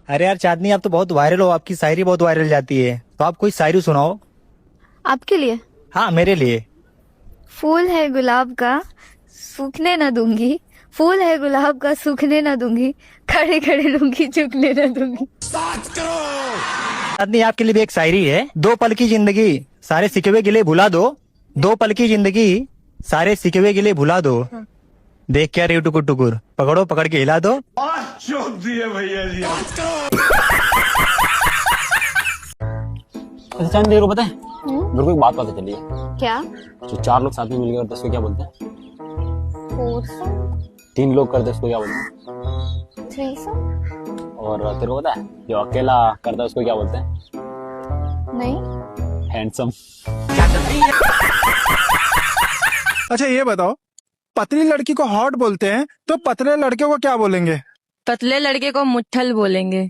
अरे यार चांदनी, आप तो बहुत वायरल हो, आपकी शायरी बहुत वायरल जाती है, तो आप कोई शायरी सुनाओ। आपके लिए। हाँ, मेरे लिए। फूल है गुलाब का सूखने न दूंगी, फूल है गुलाब का सूखने न दूंगी, खड़े खड़े लूंगी झुकने न दूंगी। चांदनी, आपके लिए भी एक शायरी है। दो पल की जिंदगी सारे सिकवे गिले भुला दो, दो पल की जिंदगी सारे सिकवे गिले भुला दो, देख क्या रही टुकुर टुकुर, पकड़ो पकड़ के हिला दो। अच्छा चांद, मेरे को पता है, मेरे को एक बात पता चली है। क्या? जो चार लोग साथ में मिलकर करते हैं उसको क्या बोलते हैं? तीन लोग करते हैं उसको क्या बोलते हैं? और तेरे को पता है, जो अकेला करता है उसको क्या बोलते हैं? नहीं। हैंडसम। अच्छा ये बताओ, पतली लड़की को हॉट बोलते हैं तो पतले लड़के को क्या बोलेंगे? पतले लड़के को मुट्ठल बोलेंगे।